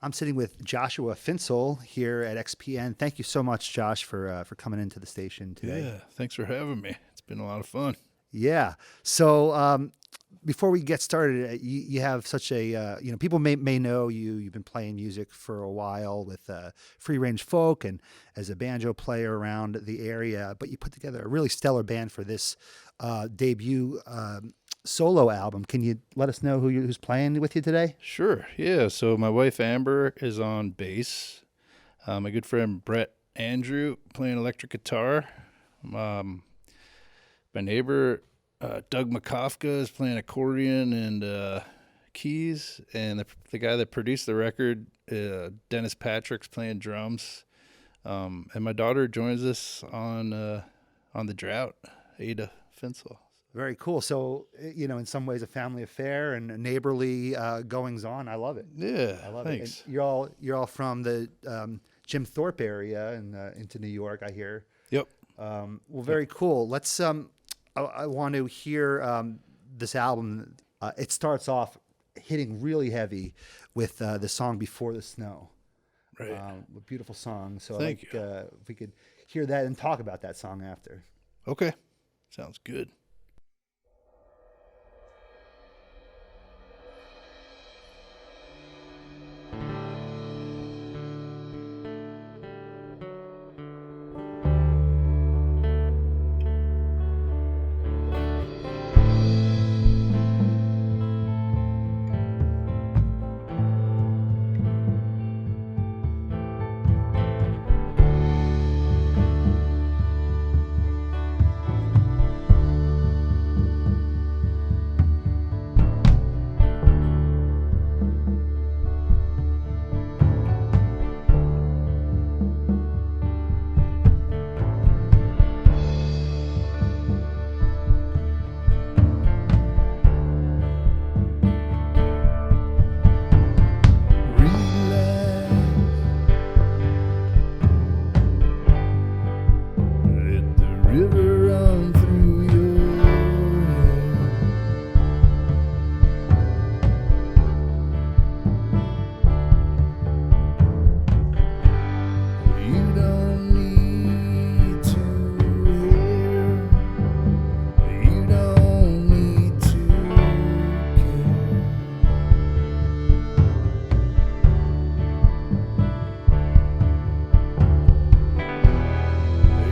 I'm sitting with Joshua Finsel here at XPN. Thank you so much, Josh, for coming into the station today. Yeah, thanks for having me. It's been a lot of fun. Yeah. So before we get started, you have such a people may know you. You've been playing music for a while with free range folk and as a banjo player around the area. But you put together a really stellar band for this debut solo album. Can you let us know who's playing with you today? Sure, yeah. So my wife Amber is on bass. My good friend Brett Andrew playing electric guitar. My neighbor Doug McCofka is playing accordion and keys, and the guy that produced the record, Dennis Patrick's playing drums. And my daughter joins us on the Drought, Ada Finsel. Very cool. So, in some ways, a family affair and a neighborly goings on. I love it. Yeah, I love thanks. it. And you're all from the Jim Thorpe area and into New York, I hear. Yep. Well, very cool. Let's. I want to hear this album. It starts off hitting really heavy with the song "Before the Snow." Right. A beautiful song. So, Thank you. If we could hear that and talk about that song after. Okay. Sounds good.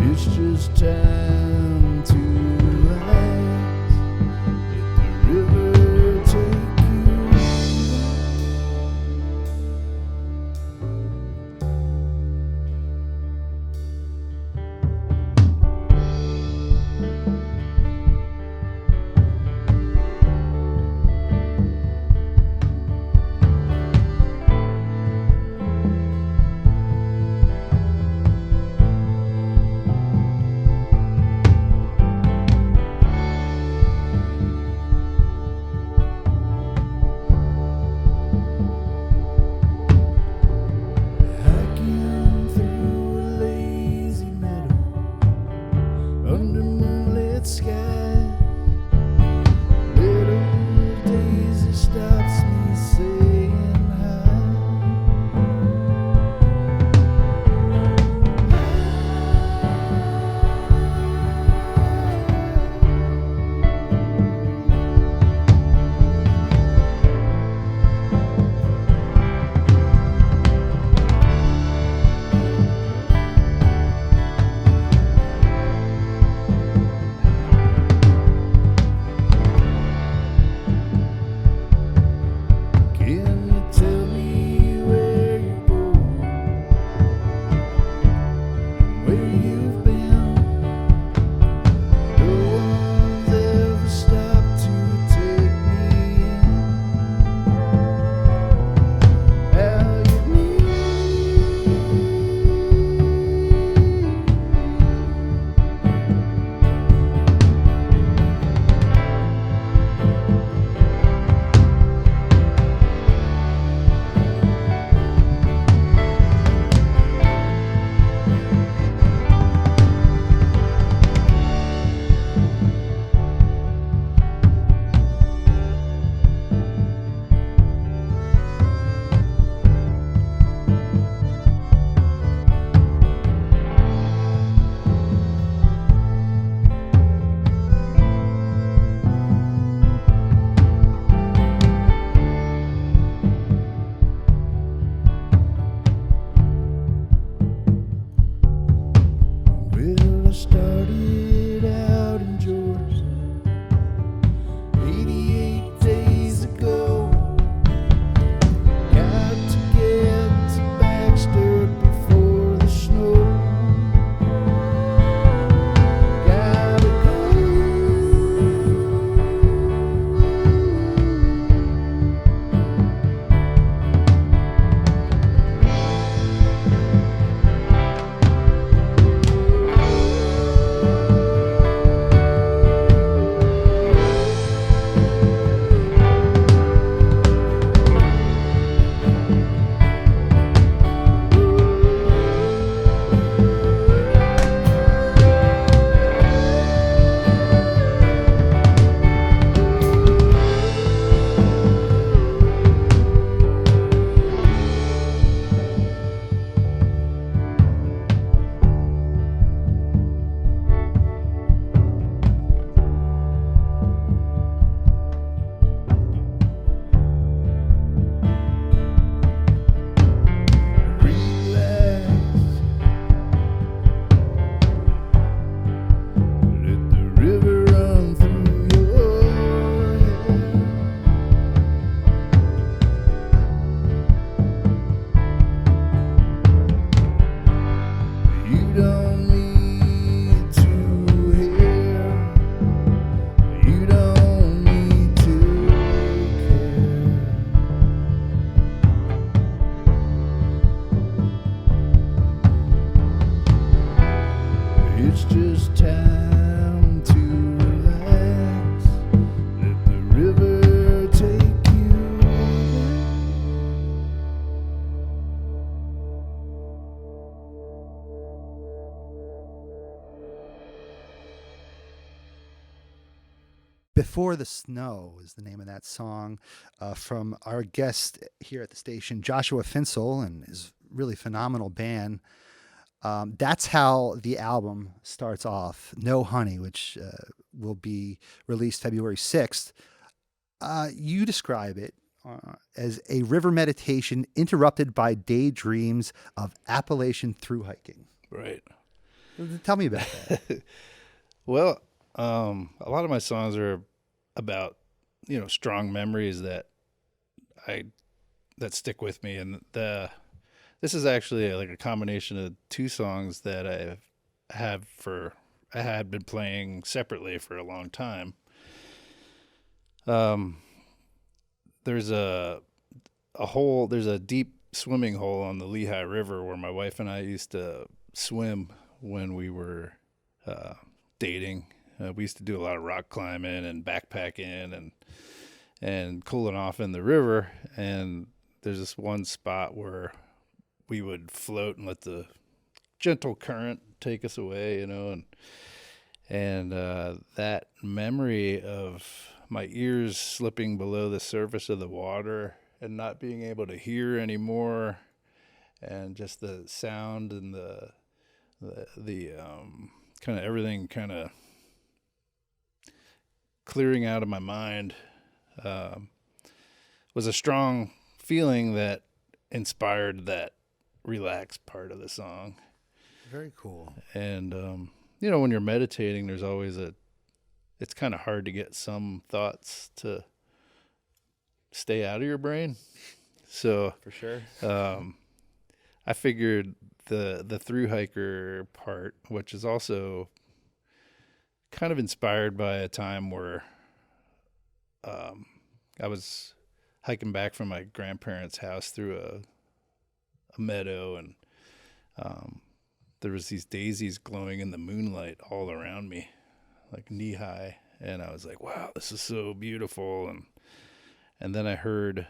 It's just time to relax. Let the river take you. it's just time to relax. Let the river take you over. Before the Snow is the name of that song from our guest here at the station, Joshua Finsel, and his really phenomenal band. That's how the album starts off, No Honey, which will be released February 6th. You describe it as a river meditation interrupted by daydreams of Appalachian through hiking. Right. Tell me about that. Well, a lot of my songs are about, strong memories that stick with me. And this is actually like a combination of two songs that I had been playing separately for a long time. There's a deep swimming hole on the Lehigh River where my wife and I used to swim when we were dating. We used to do a lot of rock climbing and backpacking and cooling off in the river. And there's this one spot where we would float and let the gentle current take us away, and that memory of my ears slipping below the surface of the water and not being able to hear anymore, and just the sound and the kind of everything kind of clearing out of my mind was a strong feeling that inspired that relaxed part of the song. Very cool. And when you're meditating, there's always it's kind of hard to get some thoughts to stay out of your brain. So For sure. I figured the through hiker part, which is also kind of inspired by a time where I was hiking back from my grandparents' house through a meadow, and there was these daisies glowing in the moonlight all around me, like knee high, and I was like, wow, this is so beautiful. And then I heard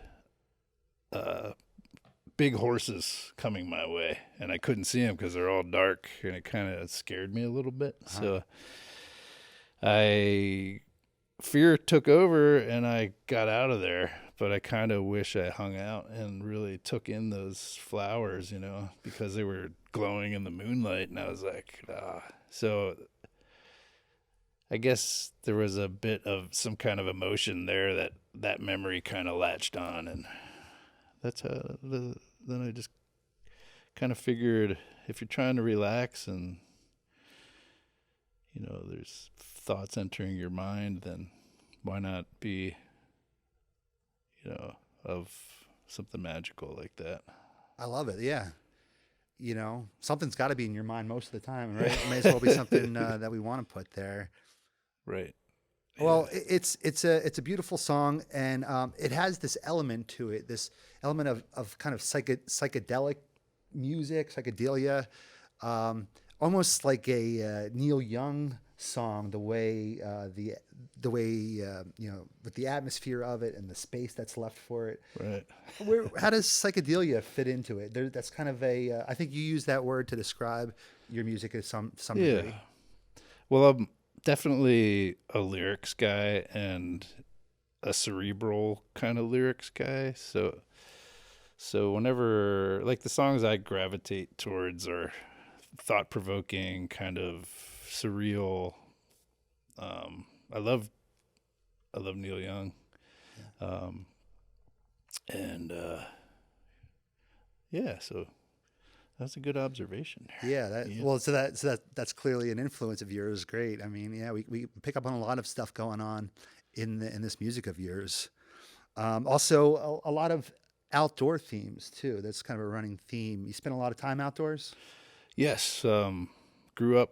big horses coming my way, and I couldn't see them because they're all dark, and it kind of scared me a little bit. So fear took over and I got out of there, but I kind of wish I hung out and really took in those flowers, because they were glowing in the moonlight, and I was like, ah. So I guess there was a bit of some kind of emotion there that memory kind of latched on, and that's how then I just kind of figured, if you're trying to relax and there's thoughts entering your mind, then why not be, of something magical like that? I love it. Yeah. Something's got to be in your mind most of the time, right? It may as well be something that we want to put there. Right. Well, it's a beautiful song, and it has this element to it, this element of kind of psychedelic music, psychedelia, almost like a Neil Young song. The way with the atmosphere of it and the space that's left for it. Right. How does psychedelia fit into it? That's kind of I think you use that word to describe your music to some degree. Well, I'm definitely a lyrics guy and a cerebral kind of lyrics guy. So whenever, like, the songs I gravitate towards are thought-provoking, kind of surreal. I love Neil Young. So that's a good observation there. Well, so that's clearly an influence of yours. Great. I mean, we pick up on a lot of stuff going on in this music of yours. Also a lot of outdoor themes too. That's kind of a running theme. You spend a lot of time outdoors? Yes. Grew up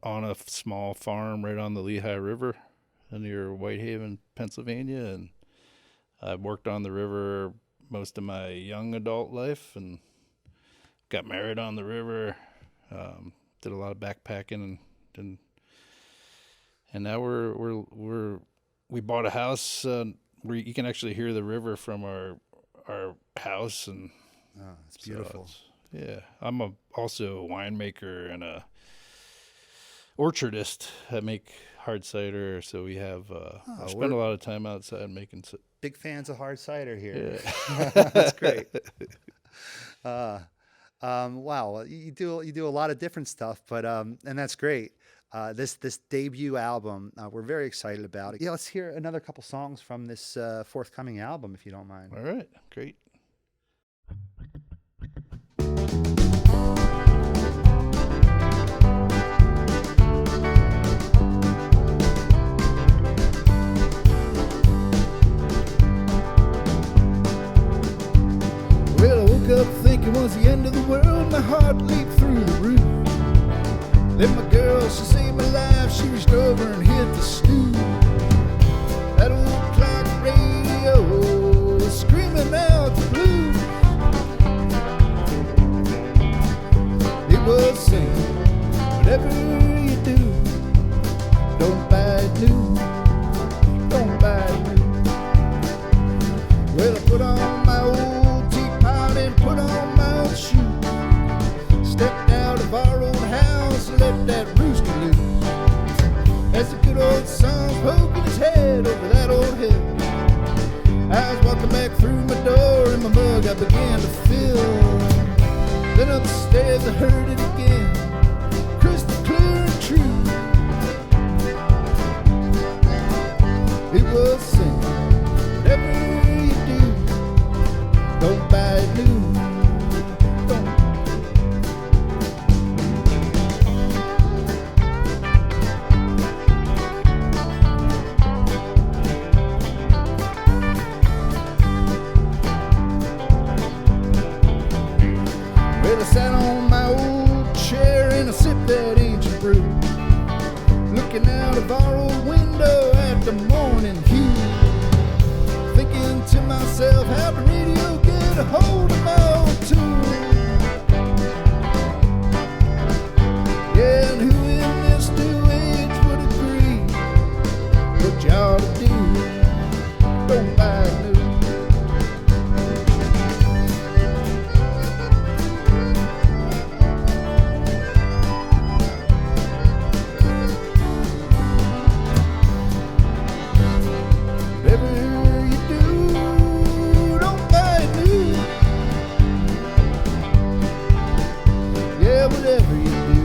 on a small farm right on the Lehigh River near Whitehaven, Pennsylvania, and I worked on the river most of my young adult life and got married on the river. Did a lot of backpacking and now we bought a house where you can actually hear the river from our house, and Oh, it's beautiful. yeah, I'm also a winemaker and a orchardist. I make hard cider, so we have I spend a lot of time outside making. Big fans of hard cider here. Yeah. That's great. Wow, you do a lot of different stuff, but and that's great. This debut album, we're very excited about it. Yeah, let's hear another couple songs from this forthcoming album, if you don't mind. All right, great. Well, I woke up thinking it was the end of the world. My heart leaped through the roof. Then my girl, she saved my life. She reached over and hit the snooze. That old clock radio was screaming out the blues. It was saying, whatever you do, don't buy it new. Don't buy it new. Well, I put on my old teapot and put on my old shoes. Stepped out of our old house and let that rooster loose. As the good old sun's poking his head over that old hill, I was walking back through my door and my mug I began to fill. Then upstairs I heard it again, crystal clear and true. It was saying, whatever you do, don't buy it new. Don't. Well, I sat on my old chair and I sipped that ancient brew, looking out of our old window at the morning hue, thinking to myself, how the radio get a hold of my old tune? Yeah, and who in this new age would agree what you ought to do? Don't buy it new. Whatever you do, don't buy it new. Yeah, whatever you do,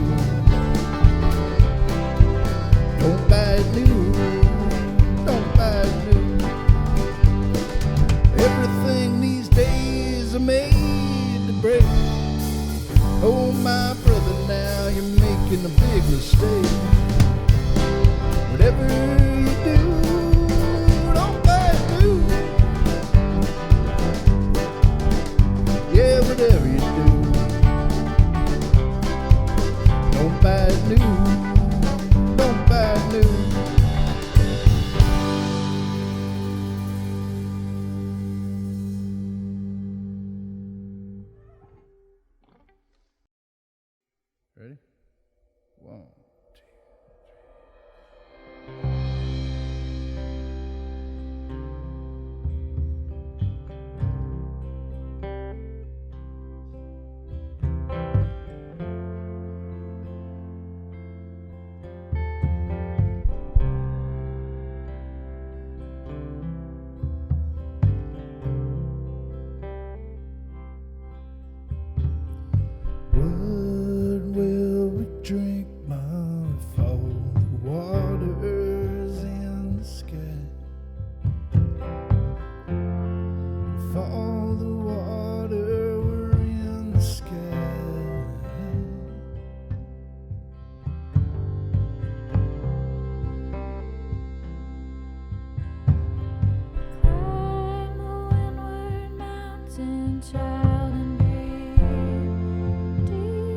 don't buy it new. Don't buy it new. Everything these days are made to break. Oh, my brother, now you're making a big mistake. Whatever you do, don't buy it new. Yeah, whatever you do, don't buy it new. Don't buy it new. Ready? 1, 2. What will we drink, Mom, if all the water's in the sky? If all the water were in the sky, Climb the windward mountain, child, and breathe deep.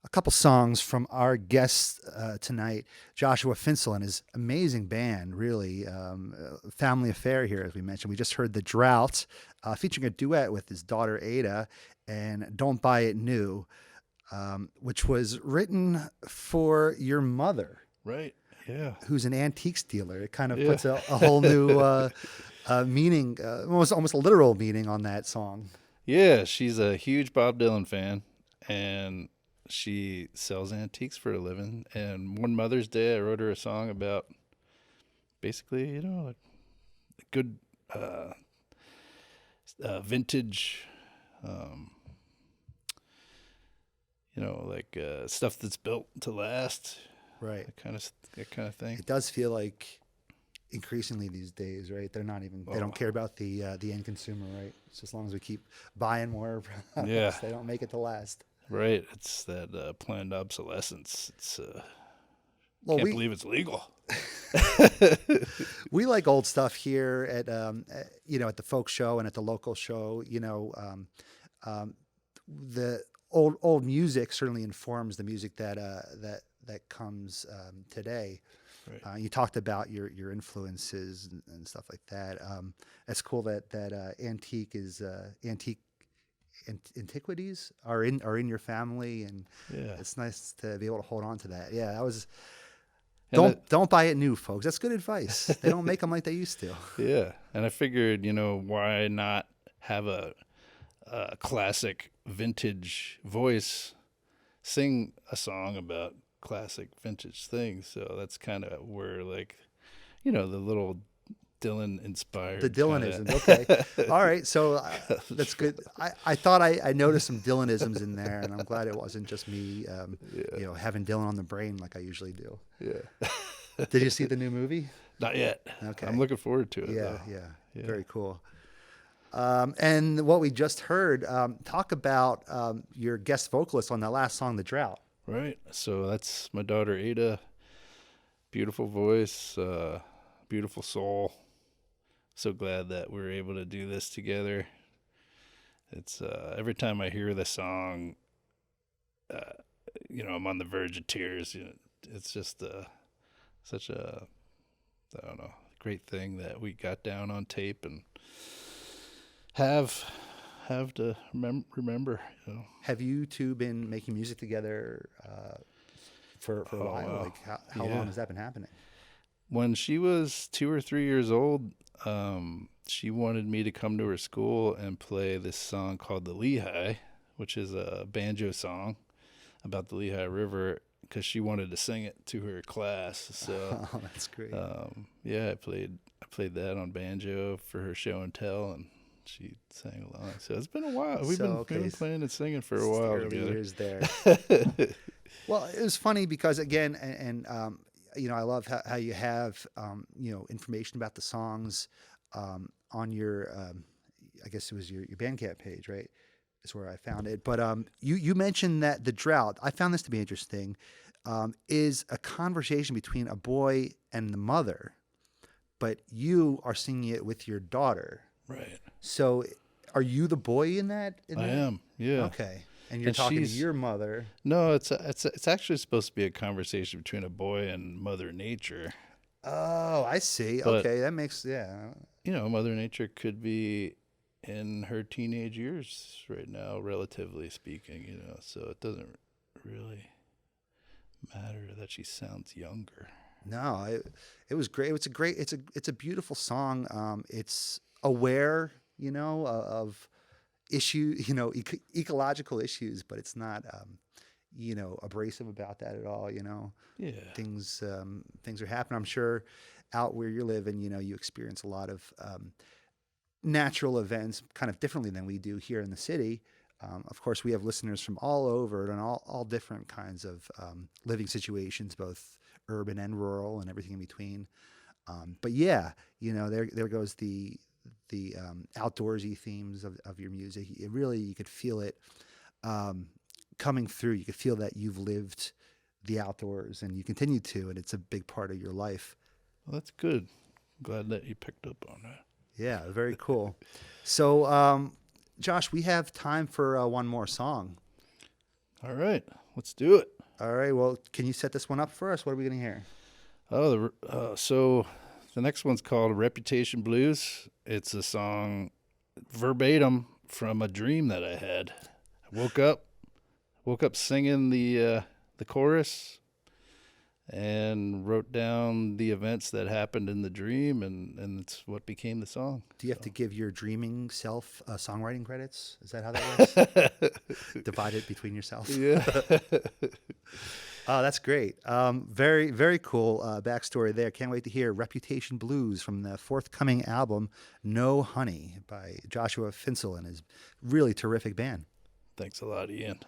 a couple songs from our guest tonight, Joshua Finsel and his amazing band. Really, family affair here, as we mentioned. We just heard the Drought, featuring a duet with his daughter Ada, and "Don't Buy It New," which was written for your mother, Right. Yeah. who's an antiques dealer. It kind of Yeah. puts a whole new meaning, almost a literal meaning on that song. Yeah, she's a huge Bob Dylan fan, and she sells antiques for a living. And one Mother's Day, I wrote her a song about basically, a good vintage, stuff that's built to last, Right. that kind of thing. It does feel like increasingly these days, right? They're not even, they don't care about the end consumer, right? It's as long as we keep buying more products, Yeah. they don't make it to last. Right. It's that planned obsolescence. It's Well, can't believe it's legal. we like old stuff here at at the folk show and at the local show. The old music certainly informs the music that comes today. Right. You talked about your influences and stuff like that. It's cool that antiquities are in your family, and Yeah. it's nice to be able to hold on to that. Yeah, that was. And Don't buy it new, folks. That's good advice. They don't make them like they used to. Yeah, and I figured, why not have a classic vintage voice sing a song about classic vintage things? So that's kind of where, the little Dylan inspired. The Dylanisms. Okay. All right. So that's good. I thought I noticed some Dylanisms in there, and I'm glad it wasn't just me, having Dylan on the brain like I usually do. Yeah. Did you see the new movie? Not yet. Okay. I'm looking forward to it. Yeah, though. yeah. Very cool. And what we just heard, talk about your guest vocalist on that last song, The Drought. Right. So that's my daughter Ada. Beautiful voice, beautiful soul. So glad that we're able to do this together. It's every time I hear the song, I'm on the verge of tears. It's just such a, I don't know, great thing that we got down on tape and have to remember. Have you two been making music together for a while? wow. Like how long has that been happening? When she was 2 or 3 years old, she wanted me to come to her school and play this song called The Lehigh, which is a banjo song about the Lehigh River, because she wanted to sing it to her class. So Oh, that's great. I played that on banjo for her show and tell, and she sang along. So it's been a while. We've been playing and singing for a while Early together. years there. Well, it was funny because again, and I love how you have information about the songs on your I guess it was your Bandcamp page, right? Is where I found it. But you mentioned that The Drought, I found this to be interesting, is a conversation between a boy and the mother, but you are singing it with your daughter. Right. So are you the boy in that? I am. Yeah. Okay. And you're And talking to she's- your mother. No, it's actually supposed to be a conversation between a boy and Mother Nature. Oh, I see. But- Okay, that makes Mother Nature could be in her teenage years right now, relatively speaking, so it doesn't really matter that she sounds younger. No, it was great. It's a beautiful song. It's aware, of issue, ecological issues, but it's not, abrasive about that at all. Yeah. Things are happening. I'm sure out where you're living, you experience a lot of natural events kind of differently than we do here in the city. Of course, we have listeners from all over and all different kinds of living situations, both urban and rural and everything in between. But yeah, there goes the outdoorsy themes of your music. It really, you could feel it coming through. You could feel that you've lived the outdoors and you continue to, and it's a big part of your life. Well, that's good. Glad that you picked up on that. Yeah, very cool. So, Josh, we have time for one more song. All right, let's do it. All right. Well, can you set this one up for us? What are we going to hear? So the next one's called Reputation Blues. It's a song verbatim from a dream that I had. I woke up singing the chorus and wrote down the events that happened in the dream, and it's what became the song. Do you have to give your dreaming self songwriting credits? Is that how that works? Divide it between yourself. Yeah. Oh, that's great. Very, very cool backstory there. Can't wait to hear Reputation Blues from the forthcoming album, No Honey, by Joshua Finsel and his really terrific band. Thanks a lot, Ian.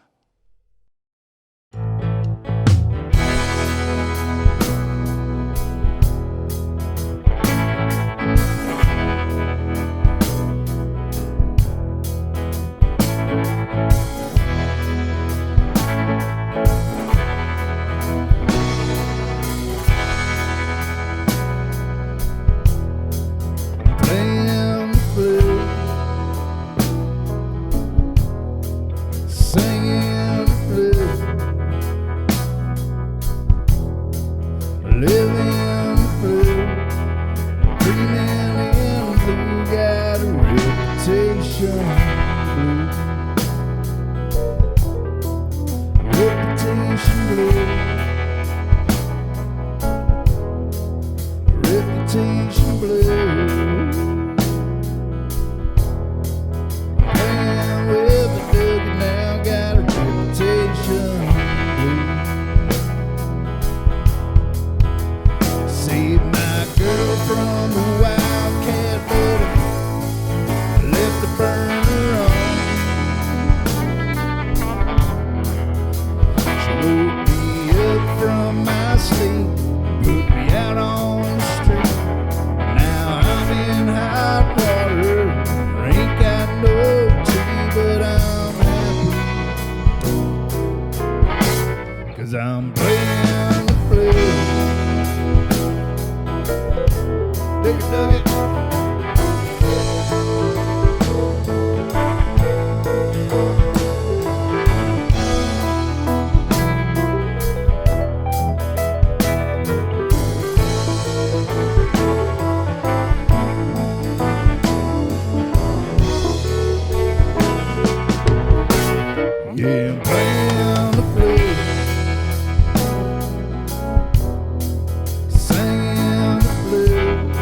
Playing the blues, singing the blues, living the blues, dreaming in the blue, got a reputation blue, reputation blue, reputation blue. Playing with a doogie now, got a reputation blue. Saved my girl from a wildcat, but I left the burner on. She woke me up from my sleep, put me out on the street. Now I'm in hot water, ain't got no tea, but I'm happy, 'cause I'm playing the blues. Dig it, dug it. Yeah, I'm playing the blues, singing the blues,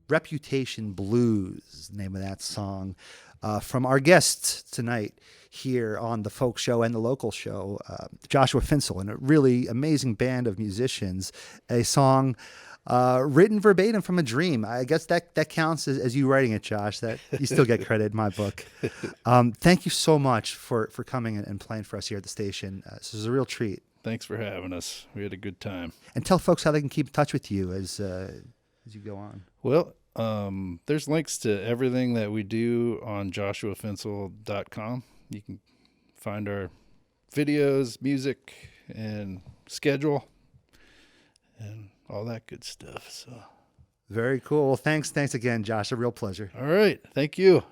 Reputation Blues, name of that song, from our guest tonight here on the folk show and the local show, Joshua Finsel, and a really amazing band of musicians. A song written verbatim from a dream. I guess that counts as you writing it, Josh. That you still get credit in my book. Thank you so much for coming and playing for us here at the station. This is a real treat. Thanks for having us. We had a good time. And tell folks how they can keep in touch with you as you go on. Well, there's links to everything that we do on joshuafinsel.com. You can find our videos, music, and schedule, and all that good stuff. So very cool. Well, thanks again, Josh. A real pleasure. all right. Thank you.